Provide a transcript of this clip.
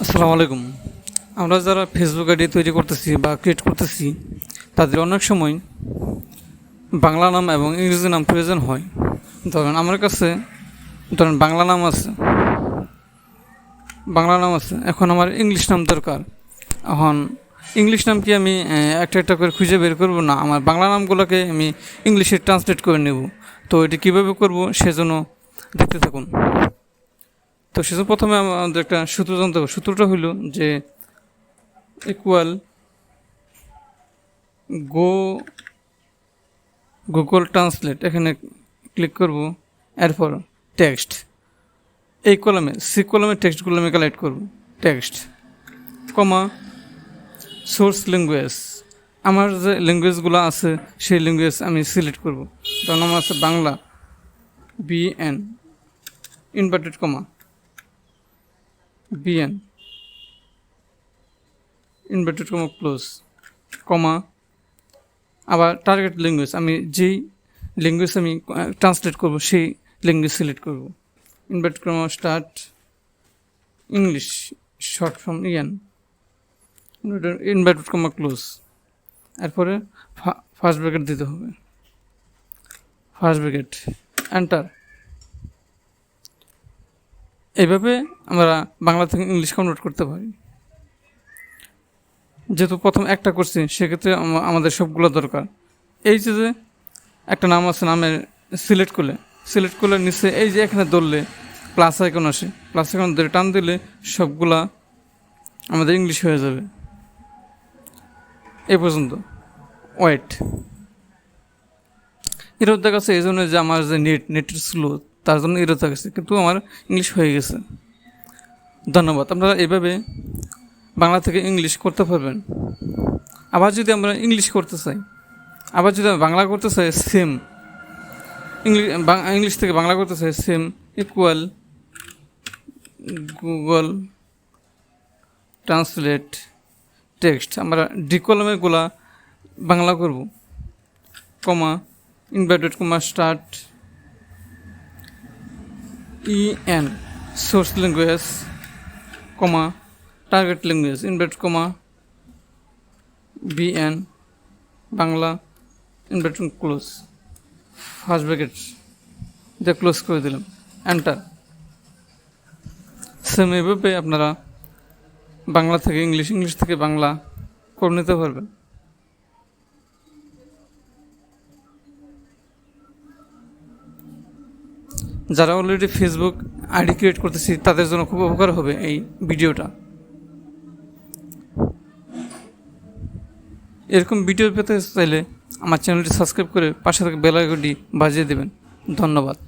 আসসালামু আলাইকুম। আমরা যারা ফেসবুক আইডি তৈরি করতেছি বা ক্রিয়েট করতেছি তাদের অনেক সময় বাংলা নাম এবং ইংরেজি নাম প্রয়োজন হয়। ধরেন আমার কাছে বাংলা নাম আছে, এখন আমার ইংলিশ নাম দরকার। এখন ইংলিশ নাম কি আমি একটা একটা করে খুঁজে বের করব না, আমার বাংলা নামগুলোকে আমি ইংলিশে ট্রান্সলেট করে নেব। তো এটি কীভাবে করব সেজন্য দেখতে থাকুন। তো সেজন্য প্রথমে আমাদের একটা সূত্র জানতে হবে। সূত্রটা হইল যে ইকুয়াল গুগল ট্রান্সলেট, এখানে ক্লিক করব। এরপর টেক্সট, এই কলামে সি কলামে টেক্সটগুলো আমি কালেক্ট করব। টেক্সট কমা সোর্স ল্যাঙ্গুয়েজ, আমার যে ল্যাঙ্গুয়েজগুলো আছে সেই ল্যাঙ্গুয়েজ আমি সিলেক্ট করব। ধরুন আমার আছে Bangla, BN inverted comma BN inverted comma close comma, আবার টার্গেট ল্যাঙ্গুয়েজ, আমি যেই ল্যাঙ্গুয়েজ আমি ট্রান্সলেট করব সেই ল্যাঙ্গুয়েজ সিলেক্ট করব। Inverted comma start English short form ইয়ান ইনভার্টেড কমা ক্লোজ। এরপরে ফার্স্ট ব্র্যাকেট দিতে হবে, ফার্স্ট ব্র্যাকেট এন্টার। এইভাবে আমরা বাংলা থেকে ইংলিশ কনভার্ট করতে পারি। যেহেতু প্রথম একটা করছি সেক্ষেত্রে আমাদের সবগুলো দরকার। এই যে একটা নাম আছে, নামের সিলেক্ট করলে নিচে এই যে এখানে ধরলে প্লাস আইকন আসে, প্লাস আইকন ধরে টান দিলে সবগুলা আমাদের ইংলিশ হয়ে যাবে। এই পর্যন্ত ওয়েট এরও দেখাচ্ছে, এই জন্য যে আমার যে নেটের স্লো তার জন্য এরও দেখাচ্ছে, কিন্তু আমার ইংলিশ হয়ে গেছে। ধন্যবাদ। আপনারা এইভাবে বাংলা থেকে ইংলিশ করতে পারবেন। আবার যদি আমরা ইংলিশ করতে চাই, আবার যদি বাংলা করতে চাই, সেম ইংলিশ থেকে বাংলা করতে চাই, same equal Google translate text, আমরা ডি কলমেরগুলা বাংলা করব। Comma inverted comma start EN source language comma target language inverted comma BN Bangla inverted close, first bracket দিয়ে ক্লোজ করে দিলাম, এন্টার। সেম এভাবে আপনারা বাংলা থেকে ইংলিশ, ইংলিশ থেকে বাংলা করে নিতে পারবেন। যারা অলরেডি ফেসবুক আইডি ক্রিয়েট করতেছি তাদের জন্য খুব উপকার হবে এই ভিডিওটা। এরকম ভিডিও পেতে চাইলে আমার চ্যানেলটি সাবস্ক্রাইব করে পাশে থেকে বেল আইকনটি বাজিয়ে দেবেন। ধন্যবাদ।